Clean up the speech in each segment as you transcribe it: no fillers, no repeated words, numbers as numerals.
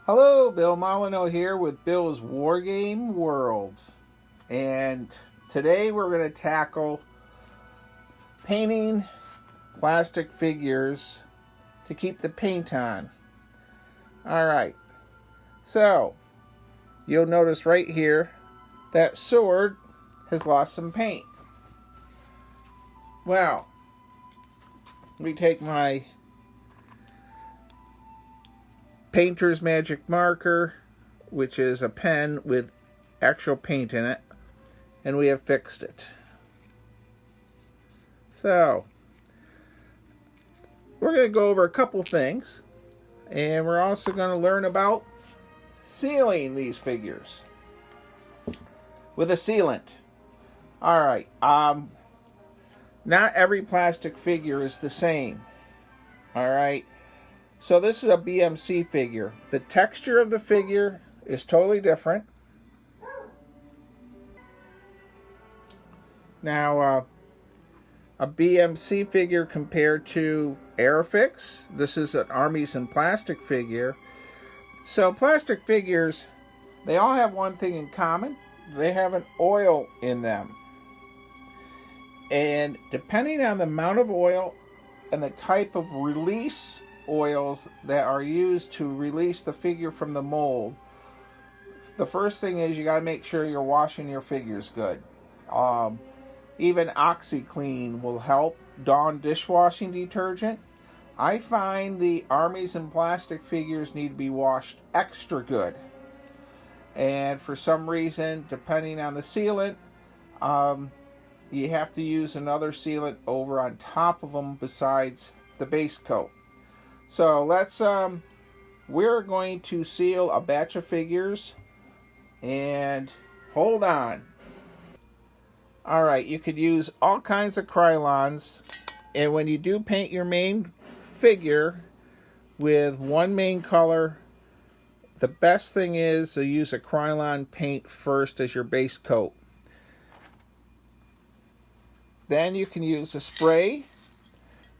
Hello, Bill Molyneux here with Bill's Wargame World. And today we're going to tackle painting plastic figures to keep the paint on. Alright, so you'll notice right here that sword has lost some paint. Well, we take my painter's magic marker, which is a pen with actual paint in it, and we have fixed it. So we're going to go over a couple things, and we're also going to learn about sealing these figures with a sealant. Alright, not every plastic figure is the same. Alright, so this is a BMC figure. The texture of the figure is totally different. Now, a BMC figure compared to Airfix, this is an Armies in Plastic figure. So plastic figures, they all have one thing in common. They have an oil in them. And depending on the amount of oil and the type of release oils that are used to release the figure from the mold, the first thing is you got to make sure you're washing your figures good. Even OxyClean will help. Dawn dishwashing detergent. I find the Armies in Plastic figures need to be washed extra good. And for some reason, depending on the sealant, you have to use another sealant over on top of them besides the base coat. So we're going to seal a batch of figures, and hold on. Alright, you could use all kinds of Krylons, and when you do paint your main figure with one main color, the best thing is to use a Krylon paint first as your base coat. Then you can use a spray.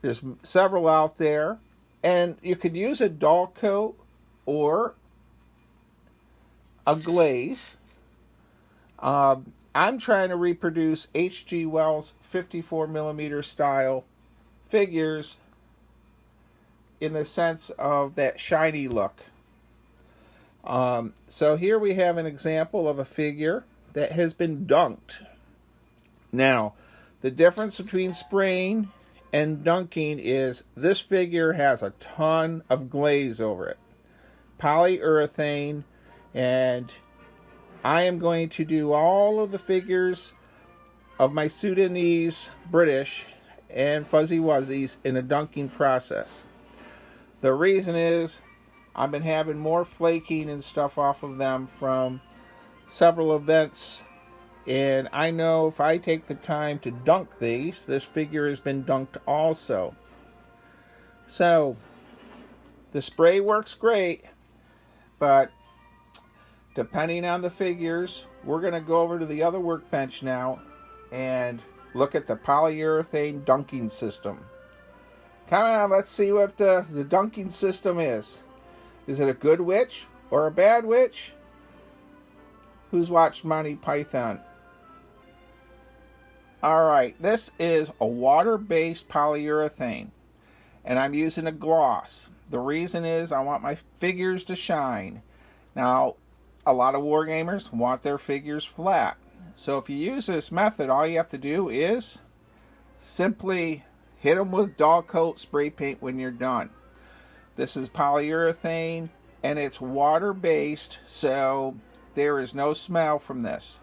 There's several out there. And you could use a dull coat or a glaze. I'm trying to reproduce H.G. Wells 54mm style figures in the sense of that shiny look. So here we have an example of a figure that has been dunked. Now, the difference between spraying and dunking is this figure has a ton of glaze over it. Polyurethane, and I am going to do all of the figures of my Sudanese, British, and Fuzzy Wuzzies in a dunking process. The reason is I've been having more flaking and stuff off of them from several events, and I know if I take the time to dunk these, this figure has been dunked also. So the spray works great, but depending on the figures, we're going to go over to the other workbench now and look at the polyurethane dunking system. Come on, let's see what the dunking system is. Is it a good witch or a bad witch? Who's watched Monty Python? Alright, this is a water-based polyurethane, and I'm using a gloss. The reason is I want my figures to shine. Now, a lot of wargamers want their figures flat. So if you use this method, all you have to do is simply hit them with dull coat spray paint when you're done. This is polyurethane, and it's water-based, so there is no smell from this.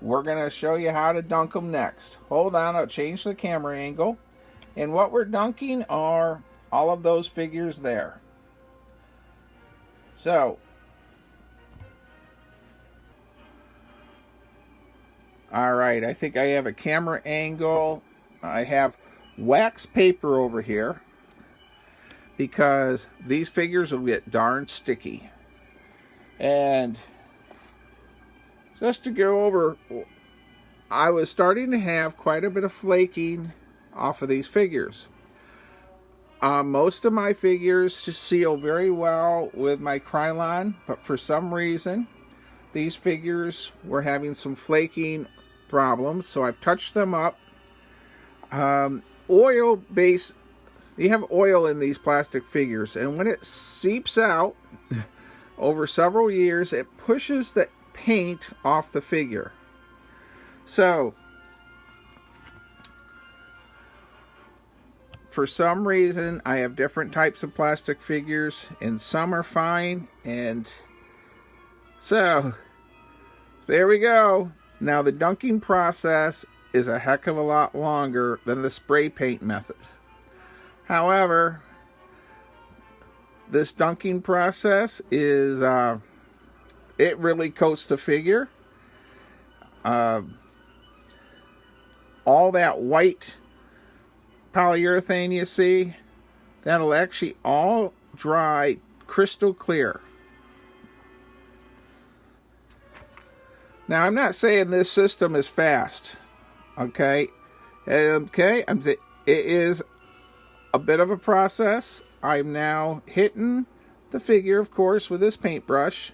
We're going to show you how to dunk them next. Hold on, I'll change the camera angle. And what we're dunking are all of those figures there. So, alright, I think I have a camera angle. I have wax paper over here because these figures will get darn sticky. And just to go over, I was starting to have quite a bit of flaking off of these figures. Most of my figures seal very well with my Krylon, but for some reason these figures were having some flaking problems, so I've touched them up. Oil base, you have oil in these plastic figures, and when it seeps out over several years, it pushes the paint off the figure. So for some reason I have different types of plastic figures, and some are fine, and so there we go. Now the dunking process is a heck of a lot longer than the spray paint method. However, this dunking process is it really coats the figure. All that white polyurethane you see, that'll actually all dry crystal clear. Now, I'm not saying this system is fast, okay? It is a bit of a process. I'm now hitting the figure, of course, with this paintbrush.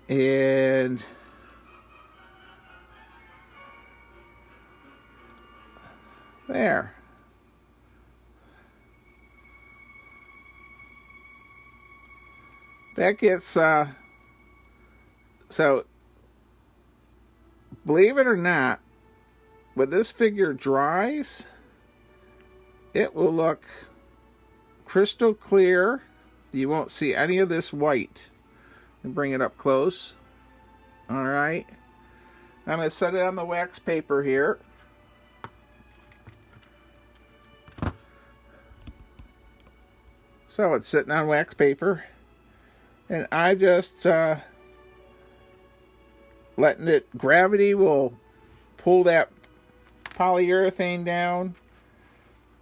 And there. That gets, so, believe it or not, when this figure dries, it will look crystal clear. You won't see any of this white. And bring it up close. Alright. I'm going to set it on the wax paper here. So it's sitting on wax paper. And I just letting it, gravity will pull that polyurethane down,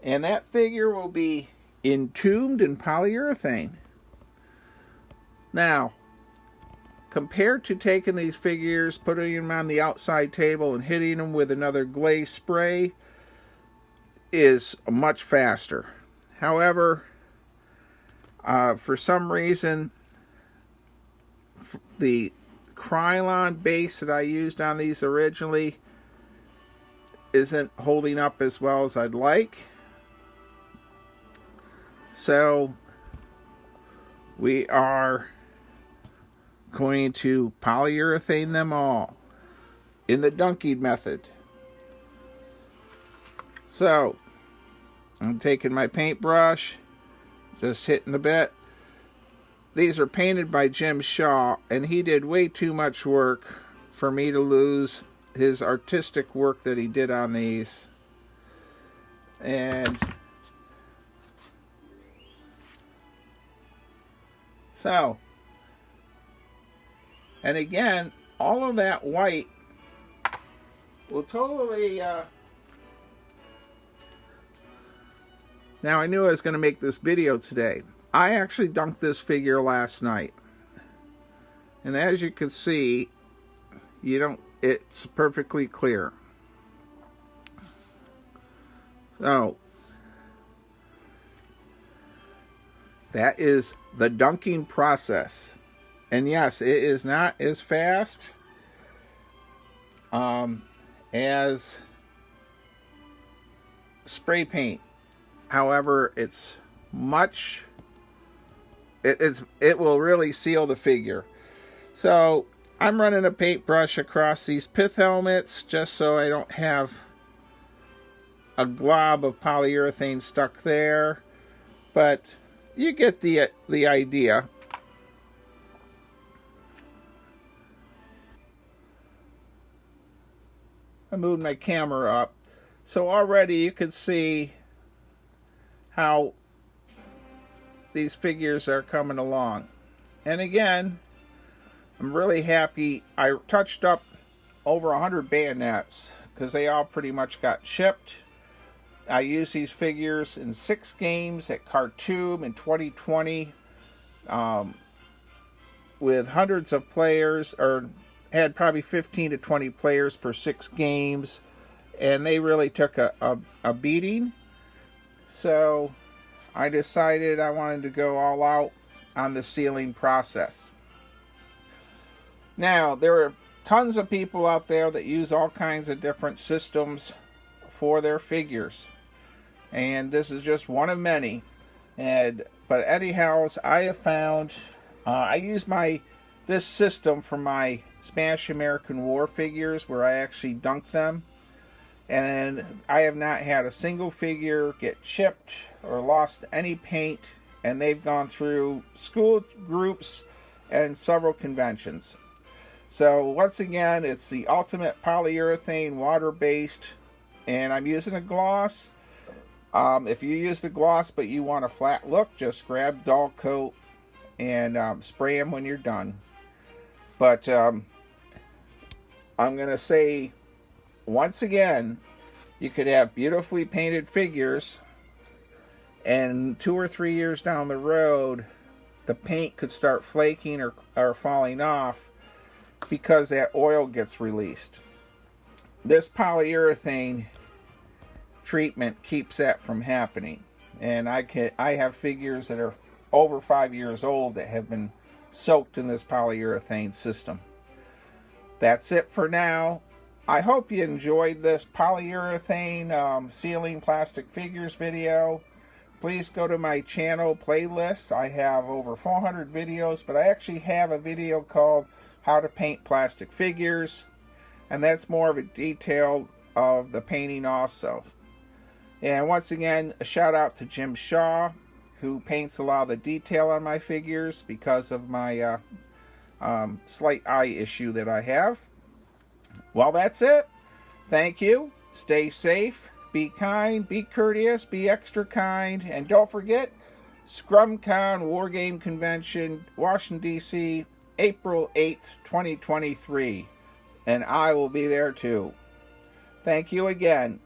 and that figure will be entombed in polyurethane. Now, compared to taking these figures, putting them on the outside table and hitting them with another glaze spray, is much faster. However, for some reason, the Krylon base that I used on these originally isn't holding up as well as I'd like. So we are going to polyurethane them all in the dunking method. So I'm taking my paintbrush, just hitting a bit. These are painted by Jim Shaw, and he did way too much work for me to lose his artistic work that he did on these. And so, and again, all of that white will totally, now I knew I was going to make this video today. I actually dunked this figure last night. And as you can see, it's perfectly clear. So, that is the dunking process. And yes, it is not as fast as spray paint. However, it's much... It will really seal the figure. So I'm running a paintbrush across these pith helmets just so I don't have a glob of polyurethane stuck there. But you get the idea. I moved my camera up. So already you can see how these figures are coming along. And again, I'm really happy. I touched up over 100 bayonets because they all pretty much got shipped. I used these figures in 6 games at Khartoum in 2020 with hundreds of players, or had probably 15 to 20 players per 6 games. and they really took a beating. So I decided I wanted to go all out on the sealing process. Now, there are tons of people out there that use all kinds of different systems for their figures, and this is just one of many. But anyhow, I have found I use this system for my Spanish American War figures, where I actually dunk them, and I have not had a single figure get chipped or lost any paint, and they've gone through school groups and several conventions. So once again, it's the ultimate polyurethane, water-based, and I'm using a gloss. If you use the gloss but you want a flat look, just grab dull coat and spray them when you're done. But I'm going to say, once again, you could have beautifully painted figures, and 2 or 3 years down the road, the paint could start flaking or falling off because that oil gets released. This polyurethane treatment keeps that from happening, and I have figures that are over 5 years old that have been soaked in this polyurethane system. That's it for now. I hope you enjoyed this polyurethane sealing plastic figures video. Please go to my channel playlists. I have over 400 videos, but I actually have a video called How to Paint Plastic Figures, and that's more of a detail of the painting also. And once again, a shout out to Jim Shaw, who paints a lot of the detail on my figures because of my slight eye issue that I have. Well, that's it. Thank you. Stay safe. Be kind. Be courteous. Be extra kind. And don't forget, ScrumCon Wargame Convention, Washington, D.C., April 8th, 2023. And I will be there too. Thank you again.